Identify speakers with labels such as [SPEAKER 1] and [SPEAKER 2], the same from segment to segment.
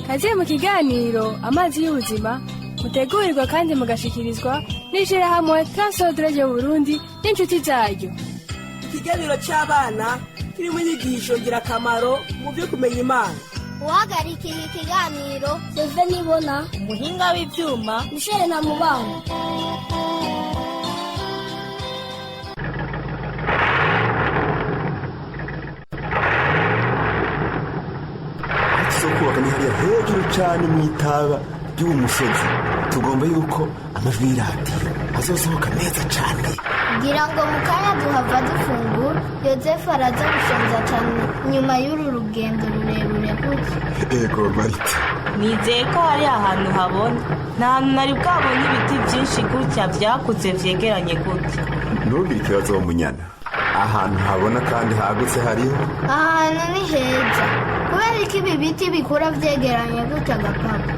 [SPEAKER 1] kaze mu kiganiro amazi y'ubuzima mutegurirwa kandi mugashikirizwa n'ishirahamwe Transodre yo Burundi n'inshuti zaryo.
[SPEAKER 2] Ikiganiro cy'abana kirimo inyigisho ngirakamaro mu byo kumenya Imana.
[SPEAKER 3] Uhagarika iki kiganiro Seve Nibona,
[SPEAKER 4] umuhinga w'ivyuma
[SPEAKER 3] Michel na Mubano.
[SPEAKER 5] Kubaka ni hariya hejuru cyane mu itaba ry'umusozi. Tugomba yuko amajwi y'iradiyo azosohoka neza cyane.
[SPEAKER 3] Ngira ngo mu kanya duhava dufungura, Yozefu araza gusonza cyane nyuma y'uru rugendo rurerure gutya.
[SPEAKER 5] Ego Marita,
[SPEAKER 4] nizeye ko hari ahantu habona, nta hantu nari bwabonye ibiti byinshi gutya byakuze vyegeranye gutya.
[SPEAKER 5] ntugire ikibazo wo munyana, ahantu habona kandi hagutse hariho.
[SPEAKER 3] Ahantu ni heza, kubera ko ibi biti bikura vyegeranye gutya gapapa.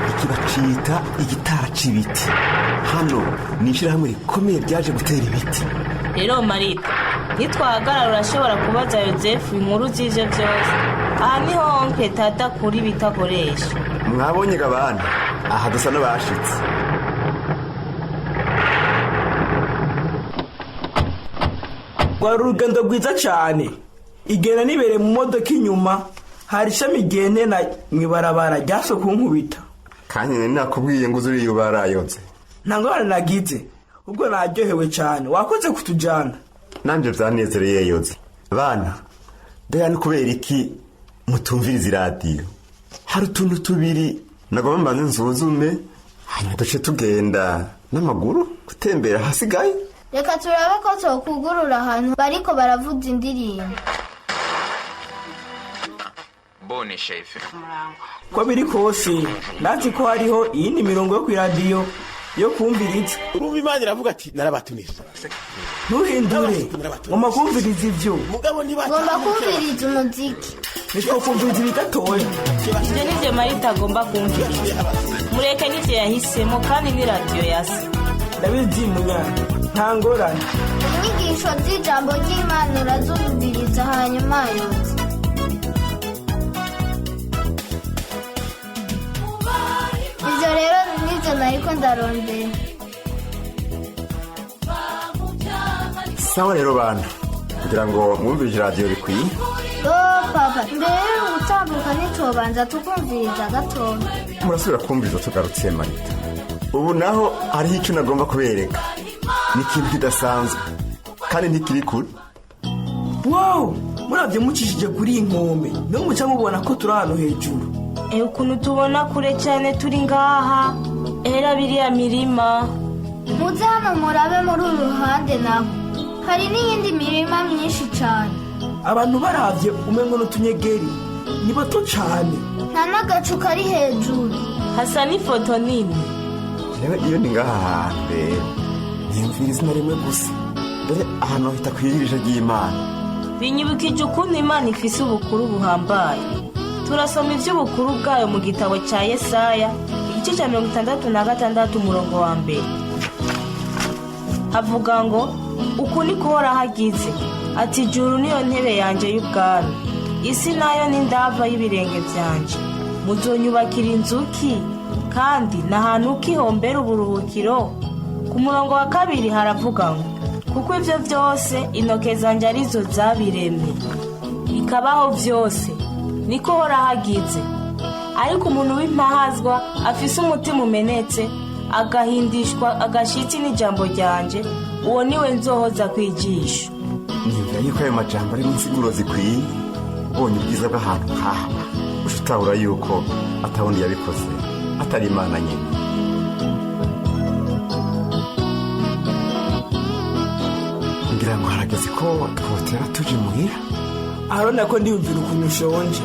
[SPEAKER 5] Iki bacita igitara c'ibiti. Hano ni ishirahamwe rikomeye ryaje gutera ibiti.
[SPEAKER 4] Rero Marita, nitwahagarara urashobora kubaza Yozefu inkuru z'ivyo vyose. Aha niho onke tata kuri bitakoresha.
[SPEAKER 5] Mwabonye gabana, aha dusa n'abashitse.
[SPEAKER 2] Rwari urugendo rwiza cyane. Igenda nibere mu modoka inyuma, hari ishami rigendera mw'ibarabara ryaso kunkubita.
[SPEAKER 5] Kandi nakubwiye ngo uzuriye ubarayotse.
[SPEAKER 2] Ntangora nagize, ubwo naryohewe cyane. Wakoze kutujana.
[SPEAKER 5] Nanje byanezereye yoze. Bana, daya ni kubera iki mutumviriza iradiyo? Hari utuntu tubiri nagomba mbanze nsuzume, hanyuma duce tugenda n'amaguru gutembera hasigaye.
[SPEAKER 3] Reka turabe ko tokugurura ahantu bariko baravuza indirimbo.
[SPEAKER 6] Bone shefe.
[SPEAKER 2] Ko biri kose, ndazi ko hariho iyindi mirongo yo kw'iradiyo yo kumviriza.
[SPEAKER 7] Urumva Imana iravuga ati narabatumije.
[SPEAKER 2] Ntuhindure, ngomba kumviriza ivyo.
[SPEAKER 3] Ngomba kumviriza umuziki.
[SPEAKER 2] Nitwo kumviriza ibidatoya.
[SPEAKER 4] Ivyo nivyo Marita agomba kumviriza. Mureke nivyo yahisemo kandi ni radiyo yase.
[SPEAKER 2] Ndabizi munyana, nta ngorane.
[SPEAKER 3] Inyigisho z'ijambo ry'Imana urazumviriza hanyuma yose. Ivyo rero nivyo nariko ndarondera.
[SPEAKER 5] Sawa rero bana, kugira ngo mwumvirize iradiyo bikwiye.
[SPEAKER 3] Papa, mbere utambuka nitobanza tukumviriza gatoya.
[SPEAKER 5] Murasubira kumviriza tugarutse Marita. Ubu naho hariho icyo nagomba kubereka. Ni ikintu kidasanzwe kandi ntikiri kure.
[SPEAKER 2] Wow, muravye mucishije kuri iyi nkombe, no muca mubona ko turi ahantu hejuru.
[SPEAKER 4] Ukuntu tubona kure cyane turi ngaha, era biriya mirima.
[SPEAKER 3] Muze hano murabe muri uru ruhande naho. Hari n'iyindi mirima myinshi cyane.
[SPEAKER 2] Abantu baravye umengo n'utunyegeri, ni bato cyane.
[SPEAKER 3] Nta n'agacu kari hejuru.
[SPEAKER 4] Hasa n'ifoto nini.
[SPEAKER 5] Jewe iyo ndi ngaha hantu rero, niyumvira izina rimwe gusa. Dore ahantu hita kw'ijisho ry'Imana.
[SPEAKER 4] Binyibukije ukuntu Imana ifise ubukuru buhambaye. Turasoma ivy'ubukuru bwayo mu gitabo ca Yesaya, igice ca 66 umurongo wa mbere. Havuga ngo, uku niko Uhoraho agize, ati ijuru niyo ntebe yanje y'ubwami, isi nayo ni ndava y'ibirenge vyanje. Muzonyubakira inzuki, kandi n'ahantu kihombera uburuhukiro. Ku murongo wa kabiri haravuga ngo, kuko ivyo vyose intoke zanje arizo zabiremye, bikabaho vyose, niko Uhoraho agize. Ariko umuntu w'impahazwa afise umutima umenetse, agahindishwa agashitsi n'ijambo ryanje, uwo niwe nzohoza kwijisho.
[SPEAKER 5] Niyumvira yuko ayo majambo ari insiguro zikwiye. Ubonye ubwiza bw'ahantu nk'aha, ushutahura yuko atawundi yabikoze atari Imana nyene. Ngira ngo harageze ko twotera tuje muhira.
[SPEAKER 2] Arona ko ndiyumvira ukuntu ushonje.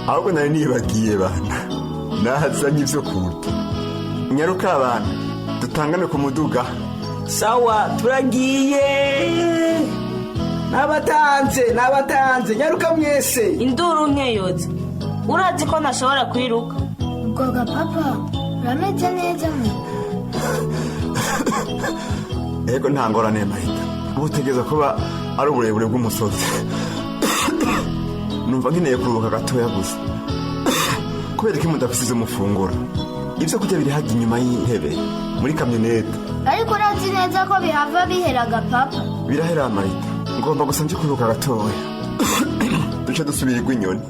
[SPEAKER 5] Ahubwo nari nibagiye bana, nahazanye ivyo kurya. Nyaruka abana, dutangane ku muduga.
[SPEAKER 2] Sawa, turagiye. Nabatanze, nyaruka mwese.
[SPEAKER 4] Induru nkeyoze. Urazi ko ntashobora kwiruka.
[SPEAKER 3] Ubwo papa, urameze neza mwe.
[SPEAKER 5] Ego nta ngorane Marita. Ubutegeza kuba ari uburebure bw'umusozi. Numva nkeneye kuruhuka gatoya gusa. kubera ko mudafise izo mufungura ivyo kurya biri hajya inyuma y'intebe muri kamyonete.
[SPEAKER 3] ariko urazi neza ko bihava biheraga papa?
[SPEAKER 5] Birahera Marita, ngomba gusa nje kuruka gatoya duce dusubira inyoni.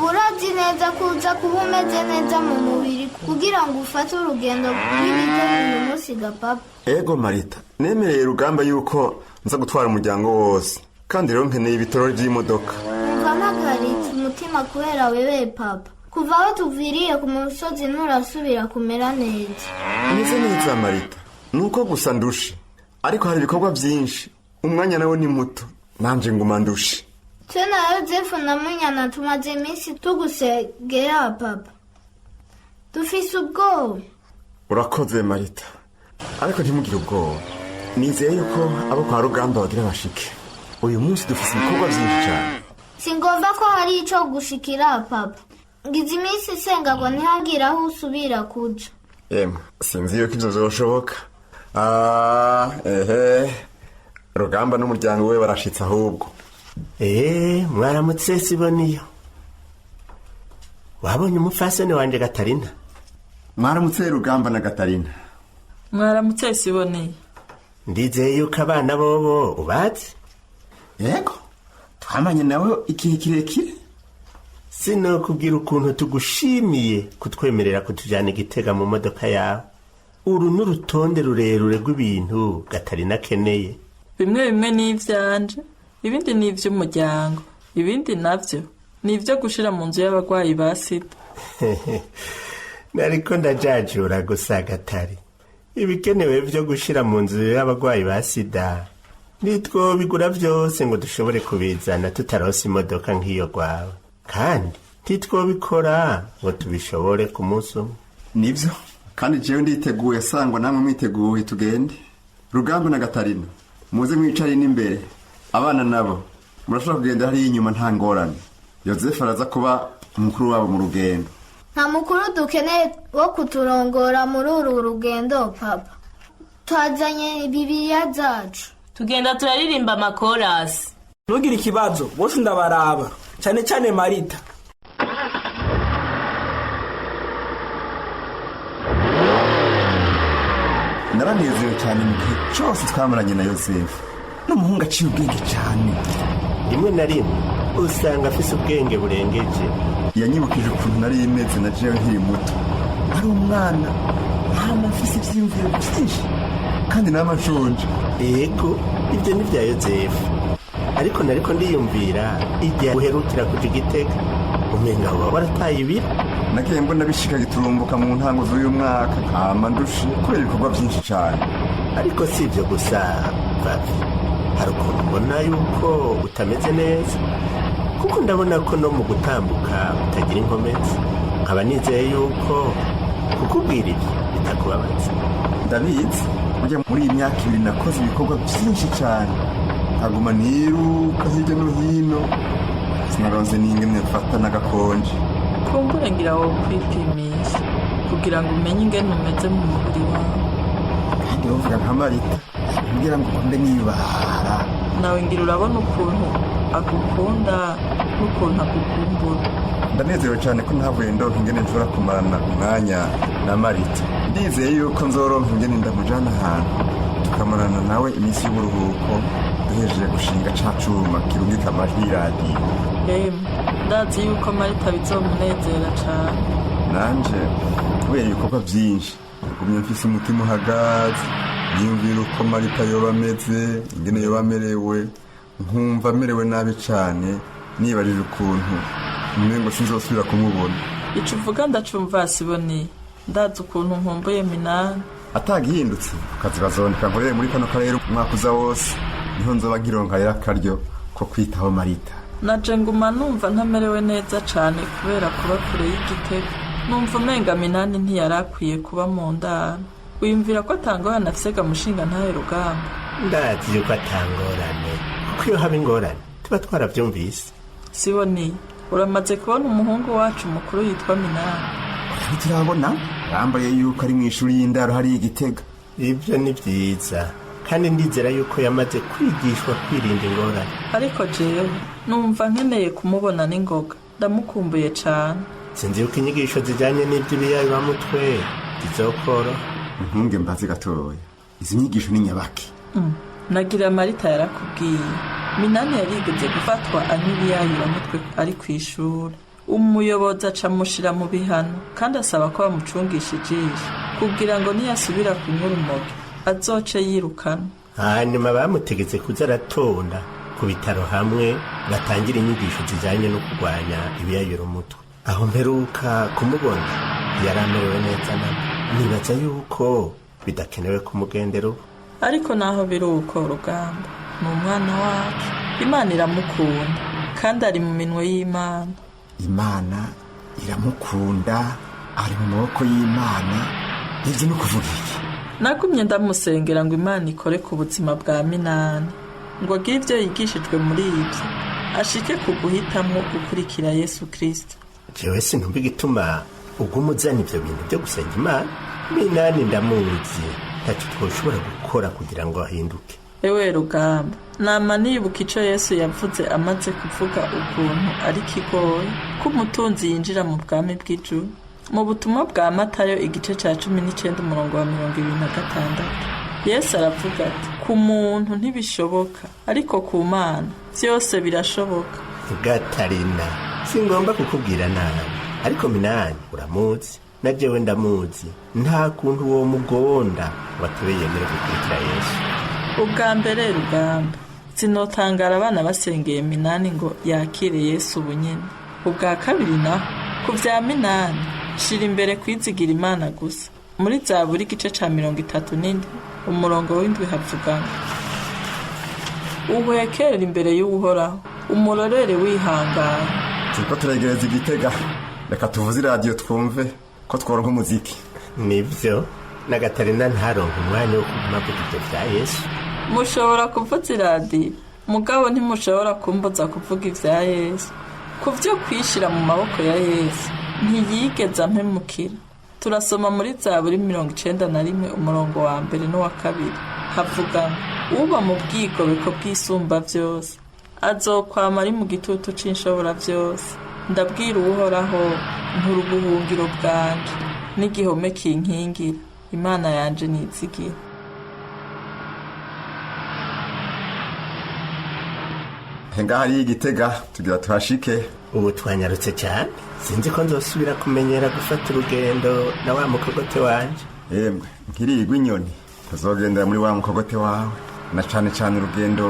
[SPEAKER 3] urazi neza ko uza kuba umeze neza mu mubiri kugira ngo ufate urugendo rw'ibitego uyu munsi ga papa?
[SPEAKER 5] Ego Marita, nemereye Rugamba yuko nza gutwara umuryango wose, kandi rero nkeneye ibitorori by'imodoka.
[SPEAKER 3] umva mpagaritse umutima kubera wewe papa. kuva aho tuviriye ku musozi nturasubira kumera neza.
[SPEAKER 5] Meze neza Marita, nuko gusa ndushe, ariko hari ibikorwa byinshi, umwanya nawe ni muto, nanje nguma ndushe.
[SPEAKER 3] twe na Yozefu na Munyana tumaze iminsi tugusegera papa, dufise ubwoba.
[SPEAKER 5] Urakoze Marita, ariko ntimugire ubwoba, nizeye yuko abo kwa Rugamba bagira bashike. Uyu munsi dufise ibikorwa byinshi cyane.
[SPEAKER 3] Singomba ko hari ico gushikira papa. ngize iminsi senga ngo ntihagira aho usubira kuja.
[SPEAKER 5] Sinzi yuko ivyo vyoshoboka. Rugamba n'umuryango we barashitse ahubwo.
[SPEAKER 8] Mwaramutse Siboniyo. Wabonye umufasoni wanje Gatarina?
[SPEAKER 5] Mwaramutse Rugamba na Gatarina.
[SPEAKER 4] Mwaramutse Siboniyo.
[SPEAKER 8] Ndizeye yuko abana bobo ubazi?
[SPEAKER 5] Yego, twamanye nawe igihe kirekire.
[SPEAKER 8] Sino kubwira ukuntu tugushimiye kutwemerera kutujyana Igitega mu modoka yawe. Uru n'urutonde rurerure rw'ibintu Gatarina akeneye.
[SPEAKER 9] Bimwe ni ivyanje, ibindi ni ivy'umuryango, ibindi navyo ni ivyo gushira mu nzu y'abagwayi ba sida.
[SPEAKER 8] Nariko ndajajura gusa Gatari. Ibikenewe vyo gushira mu nzu y'abagwayi ba sida nitwo bigura vyose ngo dushobore kubizana tutarose imodoka nk'iyo gwawe, kandi titwo bikora ngo tubishobore ku munsi umwe.
[SPEAKER 5] Nivyo, kandi jewe nditeguye sangwa namwe mwiteguye tugende. Rugamba na Gatarina, muze mwicare n'imbere. Abana nabo murashobora kugenda hari inyuma nta ngorane. Yozefu araza kuba umukuru wabo mu rugendo.
[SPEAKER 3] Nta mukuru dukeneye wo kuturongora muri uru rugendo papa. Twazanye Bibiliya zacu,
[SPEAKER 4] tugenda turaririmba amakorasi.
[SPEAKER 2] Ntugire ikibazo, bose ndabaraba, cyane cyane Marita.
[SPEAKER 5] Naranezerewe cyane mu gihe cyose twamaranye na Yozefu. N'umuhungu aciye ubwenge cyane.
[SPEAKER 8] Rimwe na rimwe usanga afise ubwenge burengeje.
[SPEAKER 5] Yanyibukije ukuntu nari imeze na jewe nkiri muto. Ari umwana, hama afise ivyiyumviro byinshi, kandi nama nshonje.
[SPEAKER 8] Ego, ibyo ni bya Yozefu. Ariko nariko ndiyumvira igihe uherukira kuja Igitega, umenga waba warataye ibiro.
[SPEAKER 5] Nagiye mbona bishika giturumbuka mu ntango z'uyu mwaka, hama ndushe kubera ibikorwa byinshi cyane.
[SPEAKER 8] Ariko si ibyo gusa Babi, hari ukuntu mbona yuko utameze neza, kuko ndabona ko no mu gutambuka utagira inkomezi. Nkaba nizeye yuko kukubwira ibyo bitakubabaza.
[SPEAKER 5] Ndabizi, burya muri iyi myaka 2 nakoze ibikorwa byinshi cyane, nkaguma niruka hirya no hino, sinaronse n'ingene mfata n'agakonje.
[SPEAKER 9] Kumbure ngira wo kwipimisha kugira ngo umenye ingene umeze mu mubiri wawe.
[SPEAKER 5] Kandi uvuga nka Marita, kugira ngo ukunde nibara.
[SPEAKER 9] Nawe ngira urabona ukuntu agukunda n'ukuntu agukumbura.
[SPEAKER 5] Ndanezerewe cyane ko ntavuye ndonka ingene nshobora kumarana umwanya na Marita. Ndizeye yuko nzoronka ingene ndamujana ahantu tukamarana nawe iminsi y'uburuhuko, duhejeje gushinga ca cuma kirungika amajwi y'iradiyo.
[SPEAKER 9] Ndazi yuko Marita bizomunezera cyane.
[SPEAKER 5] Nanje kubera ibikorwa byinshi ngumye mfise umutima uhagaze, niyumvira uko Marita yoba ameze, ingene yoba amerewe, nkumva amerewe nabi cyane, nibarije ukuntu umengo sinzosubira kumubona.
[SPEAKER 9] Ico uvuga ndacumva Siboni, ndazi ukuntu nkumbuye Minani.
[SPEAKER 5] Atagihindutse kazi bazondeka ngo muri kano karere umwaka uza wose, niho nzoba nkironka akaryo ko kwitaho Marita.
[SPEAKER 9] Naje nguma numva ntamerewe neza cyane kubera kuba kure y'Igitega. Numva umenga Minani ntiyarakwiye kuba mu ndaro. Uyumvira ko atangorane afise gamushinga ntahe Rugamba?
[SPEAKER 8] Ndazi yuko atangorane, kuko iyo haba ingorane tuba twaravyumvise.
[SPEAKER 9] Siboni, uramaze kubona umuhungu wacu mukuru yitwa Minani?
[SPEAKER 5] Turabona bambaye yuko ari mu ishuri y'indaro hari Igitega.
[SPEAKER 8] Ibyo ni byiza, kandi ndizera yuko yamaze kwigishwa kwirinda ingorane.
[SPEAKER 9] ariko jewe numva nkeneye kumubona n'ingoga, ndamukumbuye cane.
[SPEAKER 8] Sinzi yuko inyigisho zijanye n'ivy'ibiyayuramutwe zizokora.
[SPEAKER 5] ntunge mbazi gatoya, izi nyigisho ni nyabaki?
[SPEAKER 9] Nagira Marita yarakubwiye, Minani yarigeze gufatwa anywa ibiyayuramutwe ari kw'ishuri. Umuyobozi aca amushira mu bihano kandi asaba ko bamucungisha ijisho kugira ngo niyasubira kunywa urumogi azoce yirukana.
[SPEAKER 8] Hanyuma bamutegetse kuza aratonda ku bitaro hamwe batangira inyigisho zijanye no kurwanya ibiyayuramutwe. Aho mperuka kumubona yaramerewe neza nabo. Nibaza yuko bidakenewe kumugendera ubu.
[SPEAKER 9] Ariko naho biri uko Rugamba ni umwana wacu, Imana iramukunda kandi ari mu minwe y'Imana.
[SPEAKER 5] Imana iramukunda, ari mu maboko y'Imana. Ivyo ni ukuvuga iki?
[SPEAKER 9] Nagumye ndamusengera ngo Imana ikore ku buzima bwa Minani, ngo agire ivyo yigishijwe muri ivyo, ashike ku guhitamwo gukurikira Yesu Kristo.
[SPEAKER 8] Jewe sinumva igituma ugumuzana ivyo bintu byo gusenga Imana. Minani ndamuzi, ntacyo twoshobora gukora kugira ngo ahinduke.
[SPEAKER 9] Ewe Rugamba, nama nibuka ico Yesu yavuze amaze kuvuga ukuntu ari kigoye ko umutunzi yinjira mu bwami bw'ijuru. Mu butumwa bwa Matayo igice ca 19 umurongo wa 26, Yesu aravuga ati, ku muntu ntibishoboka, ariko ku Mana vyose birashoboka.
[SPEAKER 8] Gatarina, singomba kukubwira nabi, ariko Minani uramuzi, na jewe ndamuzi. Nta kuntu uwo mugonda watubeyemere gukurikira Yesu.
[SPEAKER 9] Ubwa mbere Rugamba, sinotangara abana basengeye Minani ngo yakire Yesu bunyene. Ubwa kabiri naho, ku vya Minani shira imbere kwizigira Imana gusa. Muri Zaburi igice ca 37 umurongo w'indwi havuga ngo, uhwekere imbere y'Uhoraho, umurorere wihangana.
[SPEAKER 5] Turiko turegereza Igitega, reka tuvuze radio twumve ko tworonka umuziki.
[SPEAKER 8] Nivyo, na Gatarina ntaronka umwanya wo kuvuga ivyo vya Yesu.
[SPEAKER 9] Mushobora kuvuza iradiyo, mugabo ntimushobora kumbuza kuvuga ivya Yesu. Kuvyo kwishira mu maboko ya Yesu ntiyigeze ampemukira. Turasoma muri Zaburi 91 umurongo wa 1 n'uwa 2 havuga, uba mu bwigobeko bw'isumba vyose azokwama ari mu gitutu c'inshobora vyose. Ndabwira Uhoraho, nkuru ubuhungiro bwanje n'igihome kinkingira, Imana yanje nizigira.
[SPEAKER 5] Ngaha ari Igitega, tugira tuhashike.
[SPEAKER 8] Ubu twanyarutse cyane, sinzi ko nzosubira kumenyera gufata urugendo na wa mukogote wanje.
[SPEAKER 5] Emwe nkirigwa inyoni tuzogendera muri wa mukogote wawe, na cane cane urugendo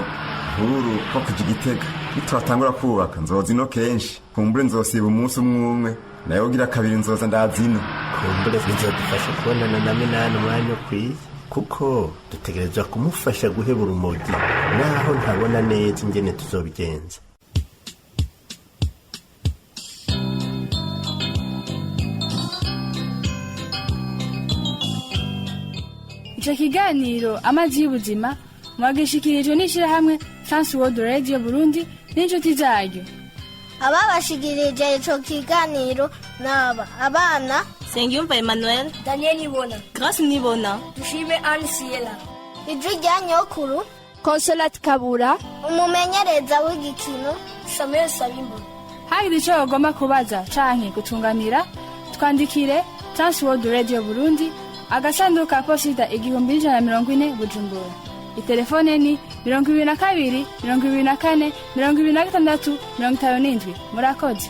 [SPEAKER 5] nkuru ko kuja Igitega. Nitwatangura kubaka nzoza ino kenshi, kumbure nzosiba umunsi umwe, nayo ugira kabiri nzoza ndazino.
[SPEAKER 8] Kumbure bizodufasha kubonana na Minani umwanya ukwiye, kuko dutegerezwa kumufasha guhebura urumogi, naho ntabona neza ingene tuzobigenza.
[SPEAKER 1] Ico kiganiro amazi y'ubuzima mwagishikirijwe n'ishirahamwe Radio Burundi n'inshuti zaryo.
[SPEAKER 3] Ababashikirije ico kiganiro naba abana
[SPEAKER 10] Sengiyumva Emmanuel,
[SPEAKER 11] Daniel Nibona,
[SPEAKER 10] Grace Nibona,
[SPEAKER 11] Dushime Anne Siela,
[SPEAKER 3] ijwi rya nyokuru
[SPEAKER 1] Consolate Kabura,
[SPEAKER 3] umumenyereza w'igikino
[SPEAKER 11] Samuel Sabimbo.
[SPEAKER 1] Hagira ico bagomba kubaza canke gutunganira, twandikire Transworld Radio Burundi, agasanduka posita 1140 Bujumbura. Itelefone ni 22 24 26 57. Murakoze.